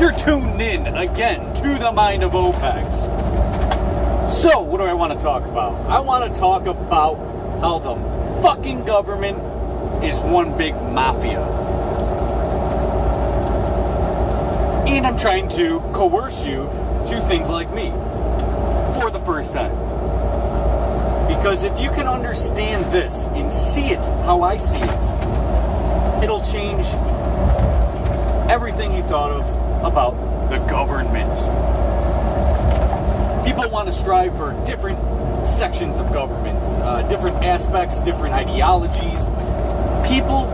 You're tuned in again to the mind of Opex. So, what do I want to talk about? I want to talk about how the fucking government is one big mafia. And I'm trying to coerce you to think like me for the first time. Because if you can understand this and see it how I see it, it'll change everything you thought of about the government. People want to strive for different sections of government, different aspects, different ideologies. People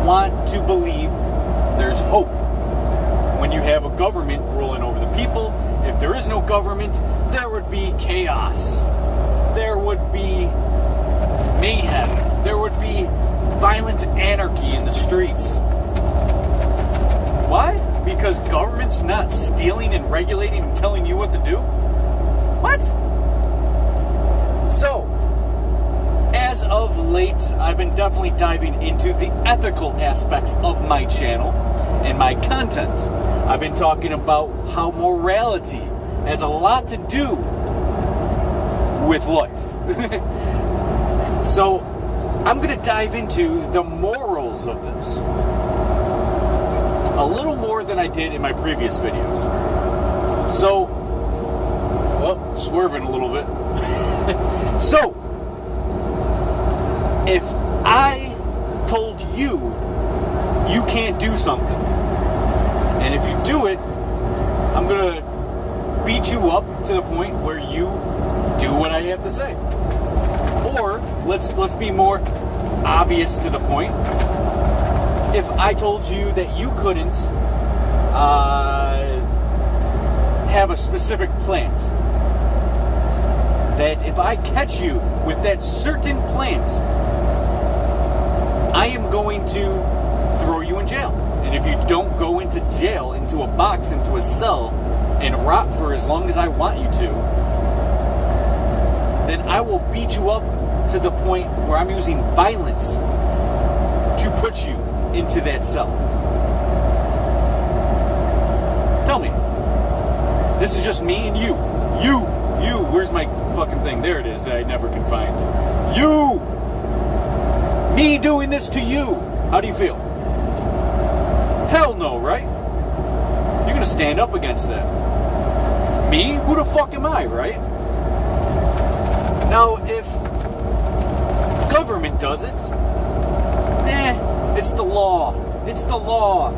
want to believe there's hope when you have a government ruling over the people. If there is no government, there would be chaos. There would be mayhem. There would be violent anarchy in the streets. Why? Because government's not stealing and regulating and telling you what to do? What? So, as of late, I've been definitely diving into the ethical aspects of my channel and my content. I've been talking about how morality has a lot to do with life. So, I'm going to dive into the morals of this a little more than I did in my previous videos. So, well, swerving a little bit. So, if I told you you can't do something, and if you do it, I'm going to beat you up to the point where you do what I have to say. Or, let's be more obvious to the point. If I told you that you couldn't have a specific plant, that if I catch you with that certain plant, I am going to throw you in jail. And if you don't go into jail, into a box, into a cell, and rot for as long as I want you to, then I will beat you up to the point where I'm using violence to put you into that cell. Tell me. This is just me and you. You. Where's my fucking thing? There it is that I never can find. You. Me doing this to you. How do you feel? Hell no, right? You're gonna stand up against that. Me? Who the fuck am I, right? Now, if government does it, it's the law. It's the law.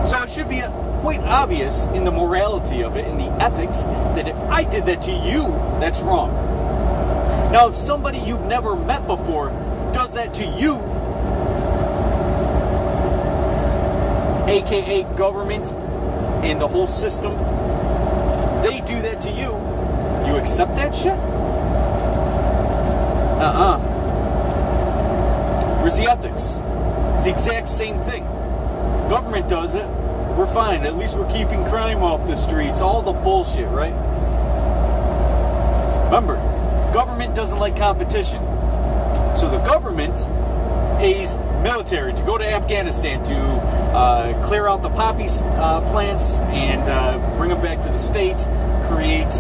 So it should be quite obvious in the morality of it, in the ethics, that if I did that to you, that's wrong. Now, if somebody you've never met before does that to you, aka government and the whole system, they do that to you, you accept that shit? Where's the ethics? It's the exact same thing. Government does it, we're fine. At least we're keeping crime off the streets. All the bullshit, right? Remember, government doesn't like competition. So the government pays military to go to Afghanistan to clear out the poppy plants and bring them back to the States, create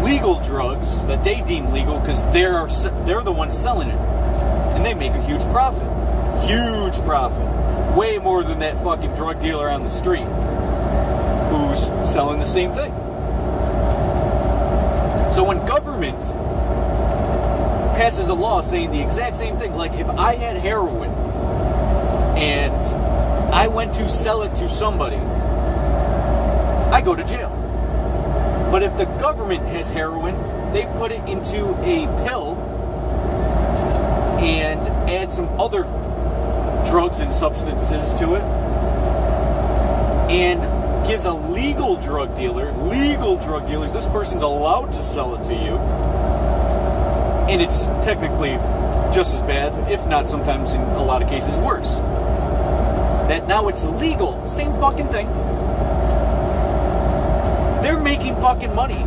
legal drugs that they deem legal because they're the ones selling it. And they make a huge profit. Huge profit. Way more than that fucking drug dealer on the street who's selling the same thing. So when government passes a law saying the exact same thing, like if I had heroin and I went to sell it to somebody, I go to jail. But if the government has heroin, they put it into a pill and add some other drugs and substances to it and gives a legal drug dealers, this person's allowed to sell it to you, and it's technically just as bad, if not sometimes in a lot of cases worse. That now it's legal, same fucking thing. They're making fucking money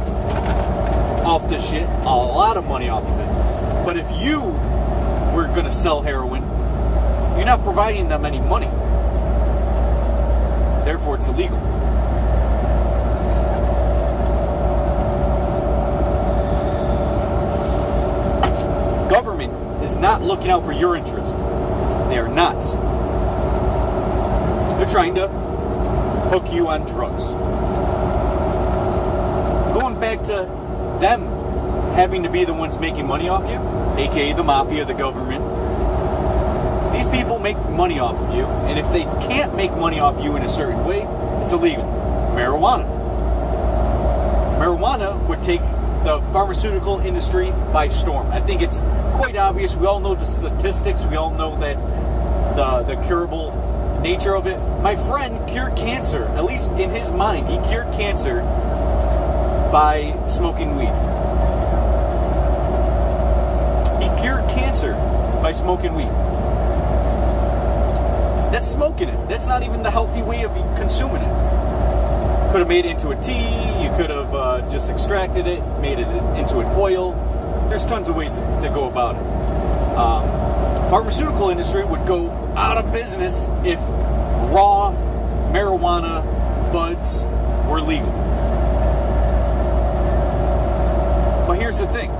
off this shit, a lot of money off of it. But if you were gonna sell heroin, you're not providing them any money. Therefore, it's illegal. Government is not looking out for your interest. They are not. They're trying to hook you on drugs. Going back to them having to be the ones making money off you, aka the Mafia, the government. These people make money off of you, and if they can't make money off you in a certain way, it's illegal. Marijuana. Marijuana would take the pharmaceutical industry by storm. I think it's quite obvious. We all know the statistics. We all know that the curable nature of it. My friend cured cancer, at least in his mind. He cured cancer by smoking weed. He cured cancer by smoking weed. That's smoking it. That's not even the healthy way of consuming it. Could have made it into a tea. You could have just extracted it, made it into an oil. There's tons of ways to go about it. Pharmaceutical industry would go out of business if raw marijuana buds were legal. But here's the thing.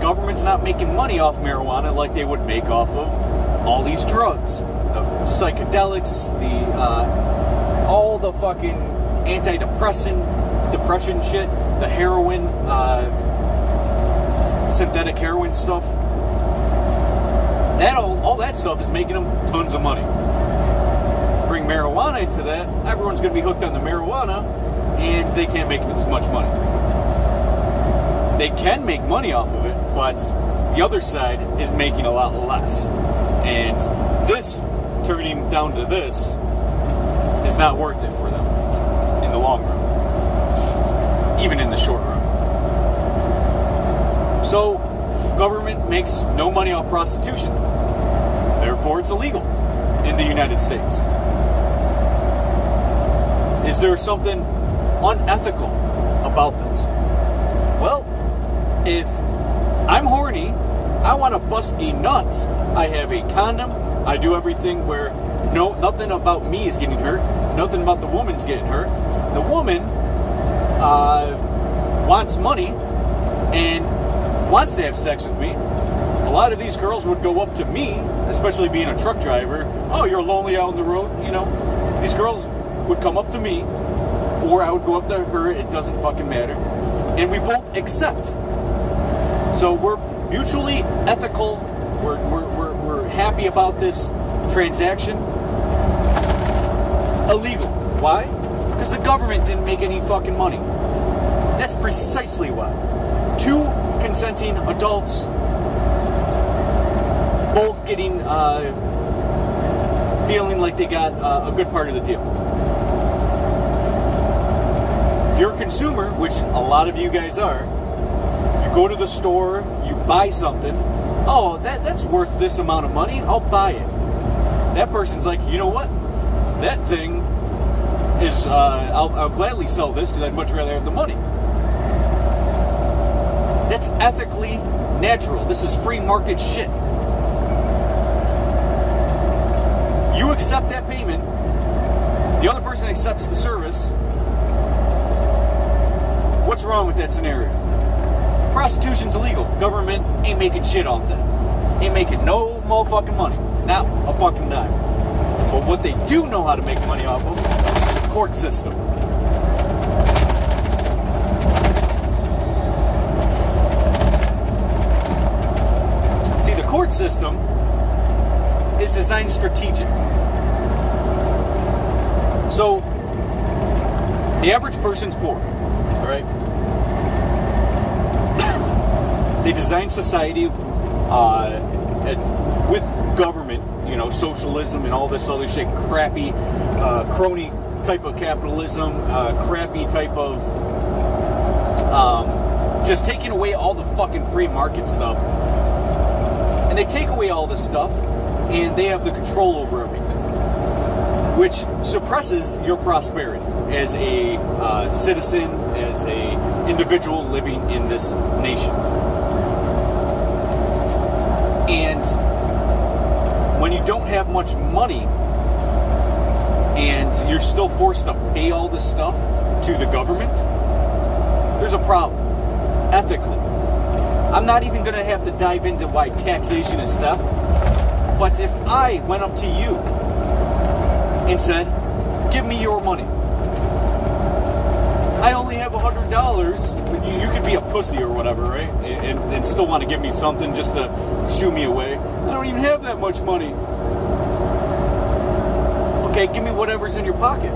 Government's not making money off marijuana like they would make off of all these drugs. The psychedelics, all the fucking depression shit, the heroin, synthetic heroin stuff. All that stuff is making them tons of money. Bring marijuana into that, everyone's going to be hooked on the marijuana, and they can't make as much money. They can make money off of it, but the other side is making a lot less. And this, turning down to this, is not worth it for them in the long run, even in the short run. So, government makes no money off prostitution. Therefore, it's illegal in the United States. Is there something unethical about this? Well, if I'm horny, I want to bust a nut, I have a condom, I do everything where nothing about me is getting hurt, nothing about the woman's getting hurt. The woman wants money and wants to have sex with me. A lot of these girls would go up to me, especially being a truck driver. Oh, you're lonely out on the road, you know. These girls would come up to me, or I would go up to her, it doesn't fucking matter. And we both accept. So we're mutually ethical, we're happy about this transaction. Illegal. Why? Because the government didn't make any fucking money. That's precisely why. Two consenting adults both getting feeling like they got a good part of the deal. If you're a consumer, which a lot of you guys are, you go to the store, you buy something, oh, that's worth this amount of money, I'll buy it. That person's like, you know what? That thing is, I'll gladly sell this because I'd much rather have the money. That's ethically natural. This is free market shit. You accept that payment, the other person accepts the service. What's wrong with that scenario? Prostitution's illegal. Government ain't making shit off that. Ain't making no motherfucking money. Not a fucking dime. But what they do know how to make money off of is the court system. See, the court system is designed strategic. So, the average person's poor, all right? They design society with government, you know, socialism and all this other shit, crappy, crony type of capitalism, crappy type of just taking away all the fucking free market stuff. And they take away all this stuff, and they have the control over everything, which suppresses your prosperity as a citizen, as a individual living in this nation. And when you don't have much money and you're still forced to pay all this stuff to the government, there's a problem, ethically. I'm not even going to have to dive into why taxation is theft, but if I went up to you and said, give me your money, I only have $100, you could be a pussy or whatever, right? And still want to give me something just to shoo me away. I don't even have that much money. Okay, give me whatever's in your pocket.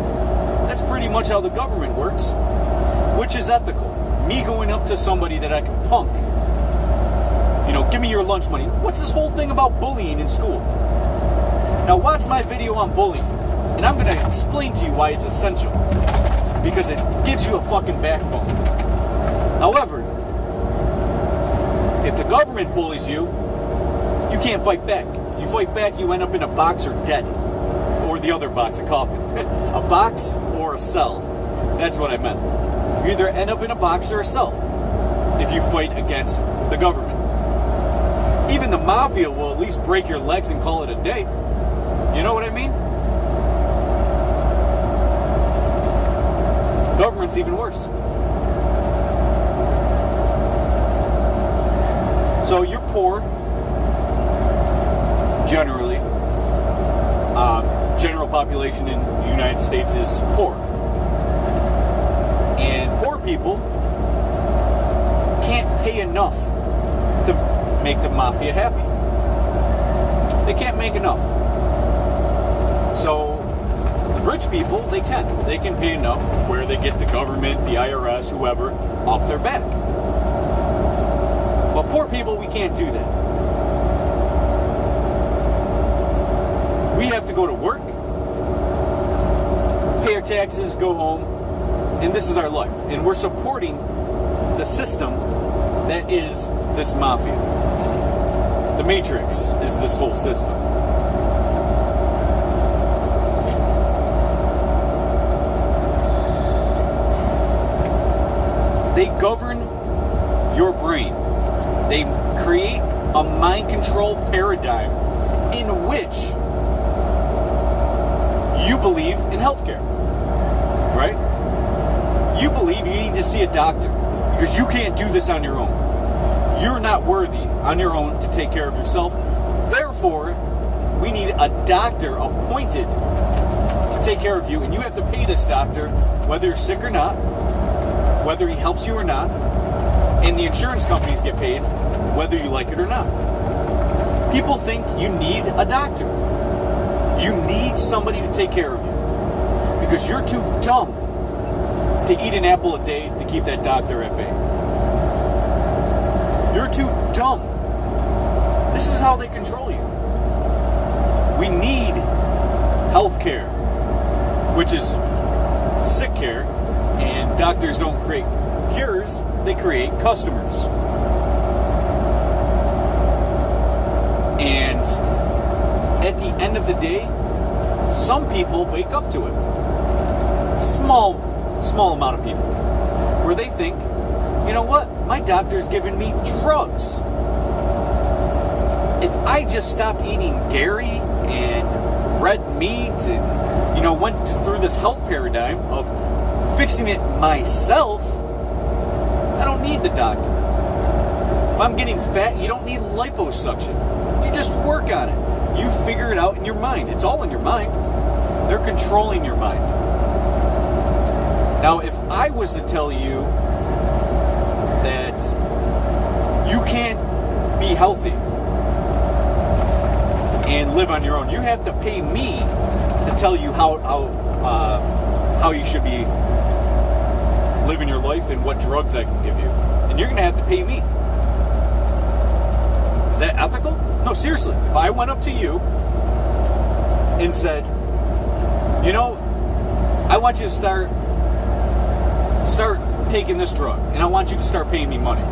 That's pretty much how the government works, which is ethical. Me going up to somebody that I can punk, give me your lunch money. What's this whole thing about bullying in school? Now watch my video on bullying, and I'm going to explain to you why it's essential, because it gives you a fucking backbone. However, if the government bullies you, you can't fight back. You fight back, you end up in a box or dead. Or the other box, a coffin. A box or a cell. That's what I meant. You either end up in a box or a cell if you fight against the government. Even the Mafia will at least break your legs and call it a day. You know what I mean? Government's even worse. So you're poor, generally. General population in the United States is poor. And poor people can't pay enough to make the Mafia happy. They can't make enough. So the rich people, they can. They can pay enough where they get the government, the IRS, whoever, off their back. But poor people, we can't do that. We have to go to work, pay our taxes, go home, and this is our life. And we're supporting the system that is this Mafia. The Matrix is this whole system. They govern your brain. They create a mind control paradigm in which you believe in healthcare, right? You believe you need to see a doctor because you can't do this on your own. You're not worthy on your own to take care of yourself. Therefore, we need a doctor appointed to take care of you, and you have to pay this doctor whether you're sick or not, whether he helps you or not, and the insurance companies get paid whether you like it or not. People think you need a doctor. You need somebody to take care of you because you're too dumb to eat an apple a day to keep that doctor at bay. You're too dumb. This is how they control you. We need health care, which is sick care, and doctors don't create cures, they create customers. And at the end of the day, some people wake up to it. Small amount of people. Where they think, you know what? My doctor's giving me drugs. If I just stopped eating dairy and red meat and, went through this health paradigm of fixing it myself, I don't need the doctor. If I'm getting fat, you don't need liposuction. You just work on it. You figure it out in your mind. It's all in your mind. They're controlling your mind. Now, if I was to tell you that you can't be healthy and live on your own, you have to pay me to tell you how you should be living your life and what drugs I can give you. And you're going to have to pay me. Is that ethical? No, seriously. If I went up to you and said, I want you to start taking this drug, and I want you to start paying me money.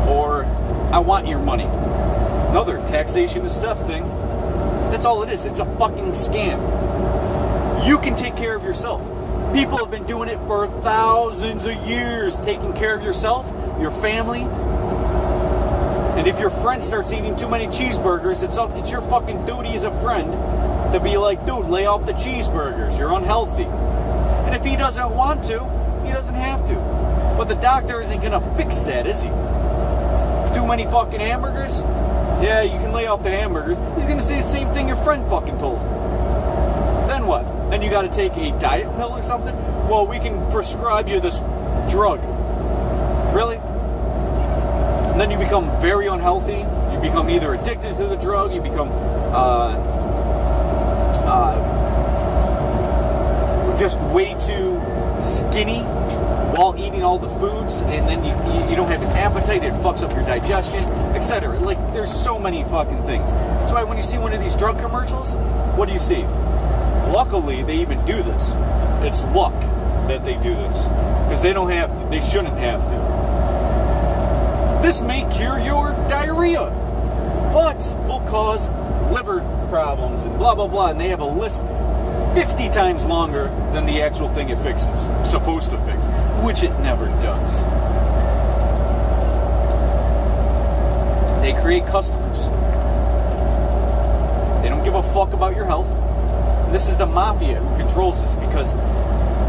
Or, I want your money. Another taxation is theft thing. That's all it is. It's a fucking scam. You can take care of yourself. People have been doing it for thousands of years, taking care of yourself, your family. And if your friend starts eating too many cheeseburgers, it's your fucking duty as a friend to be like, dude, lay off the cheeseburgers, you're unhealthy. And if he doesn't want to, he doesn't have to. But the doctor isn't going to fix that, is he? Too many fucking hamburgers? Yeah, you can lay off the hamburgers. He's going to say the same thing your friend fucking told him. Then what? Then you got to take a diet pill or something? Well, we can prescribe you this drug. Really? And then you become very unhealthy. You become either addicted to the drug, you become just way too skinny while eating all the foods, and then you don't have an appetite, it fucks up your digestion, etc. Like, there's so many fucking things. That's why when you see one of these drug commercials, what do you see? Luckily, they even do this. It's luck that they do this. Because they don't have to. They shouldn't have to. This may cure your diarrhea, but will cause liver problems and blah, blah, blah. And they have a list 50 times longer than the actual thing it fixes. Supposed to fix. Which it never does. They create customers. They don't give a fuck about your health. This is the mafia who controls this because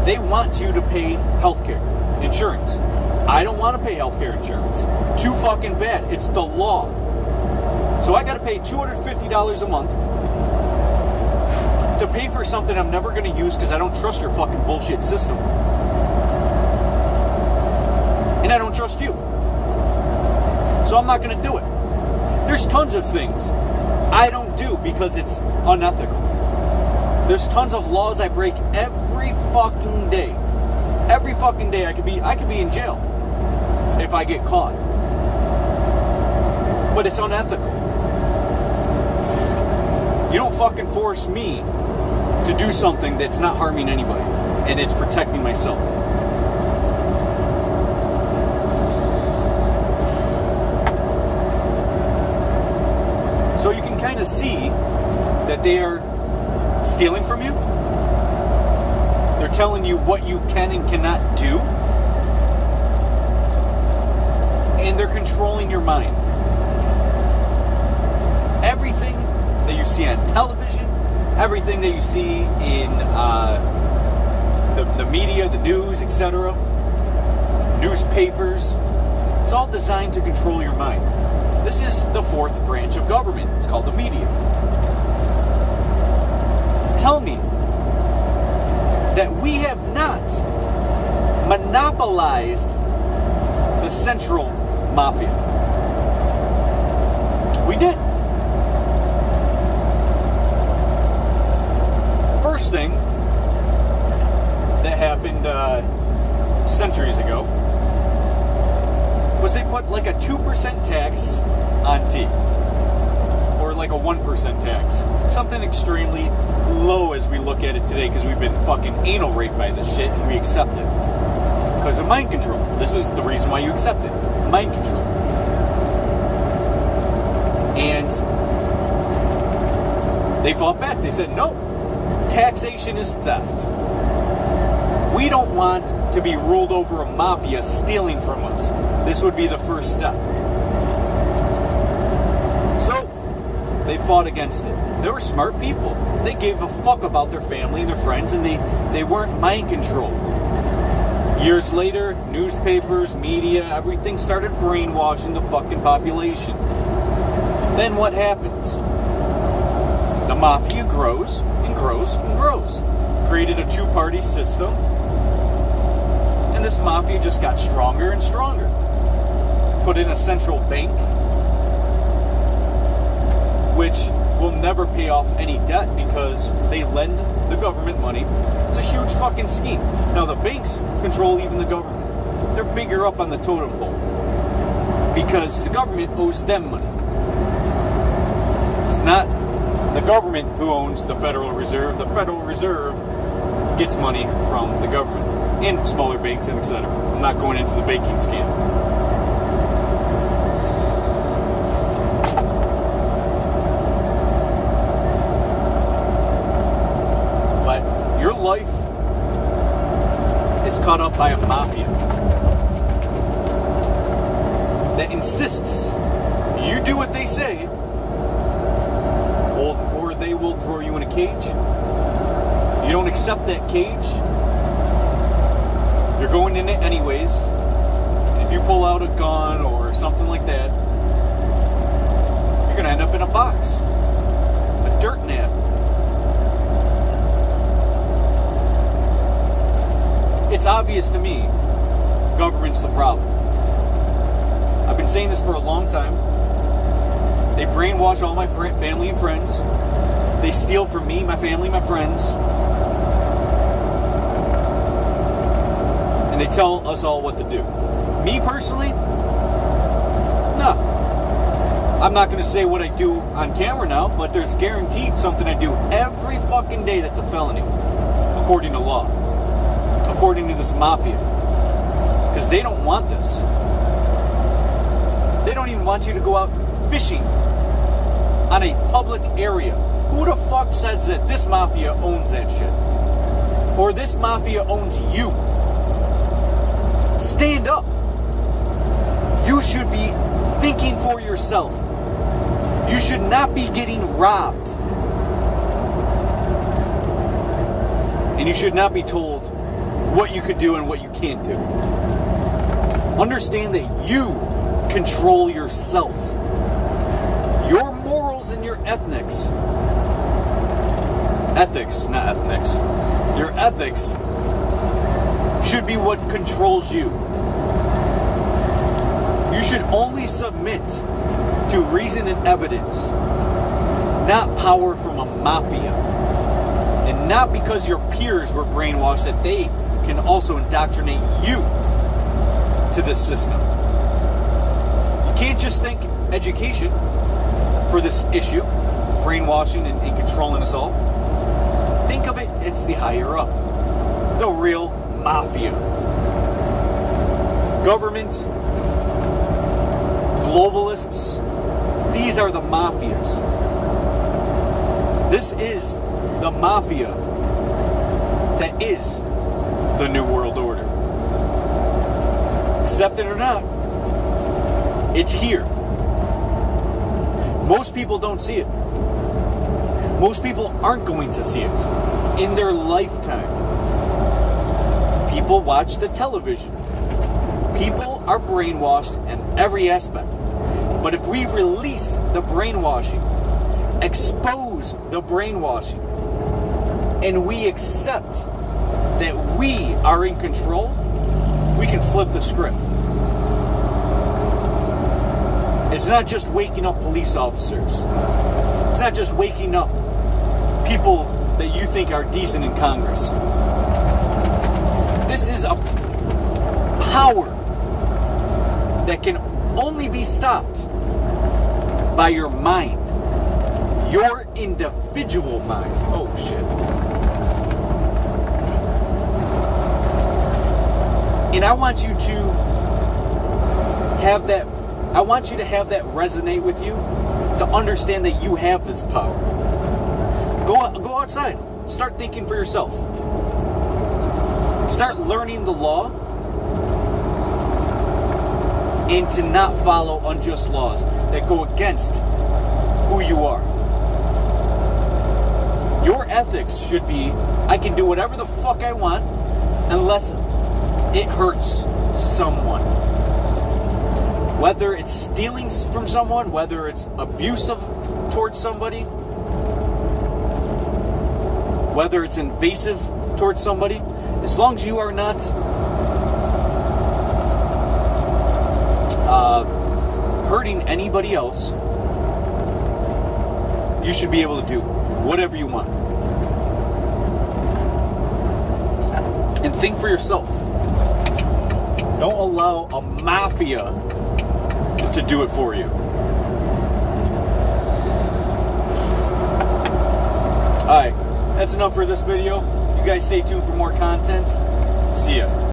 they want you to pay healthcare insurance. I don't want to pay healthcare insurance. Too fucking bad. It's the law. So I got to pay $250 a month to pay for something I'm never going to use because I don't trust your fucking bullshit system. And I don't trust you. So I'm not going to do it. There's tons of things I don't do because it's unethical. There's tons of laws I break every fucking day. Every fucking day I could be in jail if I get caught. But it's unethical. You don't fucking force me to do something that's not harming anybody and it's protecting myself. So you can kind of see that they are stealing from you. They're telling you what you can and cannot do. And they're controlling your mind. Everything that you see on television, everything that you see in the media, the news, etc., newspapers, it's all designed to control your mind. This is the fourth branch of government. It's called the media. Tell me that we have not monopolized the central mafia. We did. First thing that happened centuries ago was they put like a 2% tax on tea. Or like a 1% tax. Something extremely low as we look at it today because we've been fucking anal raped by this shit and we accept it. Because of mind control. This is the reason why you accept it. Mind control. And they fought back. They said, no, taxation is theft. We don't want to be ruled over a mafia stealing from us. This would be the first step. So, they fought against it. They were smart people. They gave a fuck about their family and their friends, and they weren't mind controlled. Years later, newspapers, media, everything started brainwashing the fucking population. Then what happens? The mafia grows and grows and grows. Created a two-party system, and this mafia just got stronger and stronger. Put in a central bank, which will never pay off any debt because they lend the government money. It's a huge fucking scheme. Now the banks control even the government. They're bigger up on the totem pole because the government owes them money. It's not the government who owns the Federal Reserve. The Federal Reserve gets money from the government and smaller banks and etc. I'm not going into the banking scam. Life is caught up by a mafia that insists you do what they say or they will will throw you in a cage. You don't accept that cage, you're going in it anyways. If you pull out a gun or something like that, you're going to end up in a box, a dirt nap. It's obvious to me, government's the problem. I've been saying this for a long time. They brainwash all my family and friends. They steal from me, my family, my friends. And they tell us all what to do. Me personally, no. I'm not going to say what I do on camera now, but there's guaranteed something I do every fucking day that's a felony, according to law, according to this mafia. Because they don't want this. They don't even want you to go out fishing on a public area. Who the fuck says that this mafia owns that shit? Or this mafia owns you? Stand up. You should be thinking for yourself. You should not be getting robbed. And you should not be told what you could do and what you can't do. Understand that you control yourself. Your morals and your ethics, not ethnics, your ethics should be what controls you. You should only submit to reason and evidence, not power from a mafia. And not because your peers were brainwashed that they can also indoctrinate you to this system. You can't just think education for this issue, brainwashing and controlling us all. Think of it, it's the higher up, the real mafia. Government, globalists, these are the mafias. This is the mafia that is the New World Order. Accept it or not, it's here. Most people don't see it. Most people aren't going to see it in their lifetime. People watch the television. People are brainwashed in every aspect. But if we release the brainwashing, expose the brainwashing, and we accept that we are in control, we can flip the script. It's not just waking up police officers. It's not just waking up people that you think are decent in Congress. This is a power that can only be stopped by your mind. Your individual mind. Oh, shit. And I want you to have that resonate with you, to understand that you have this power. Go outside. Start thinking for yourself. Start learning the law, and to not follow unjust laws that go against who you are. Your ethics should be, I can do whatever the fuck I want unless it hurts someone. Whether it's stealing from someone, whether it's abusive towards somebody, whether it's invasive towards somebody, as long as you are not hurting anybody else, you should be able to do whatever you want. And think for yourself. Don't allow a mafia to do it for you. Alright, that's enough for this video. You guys stay tuned for more content. See ya.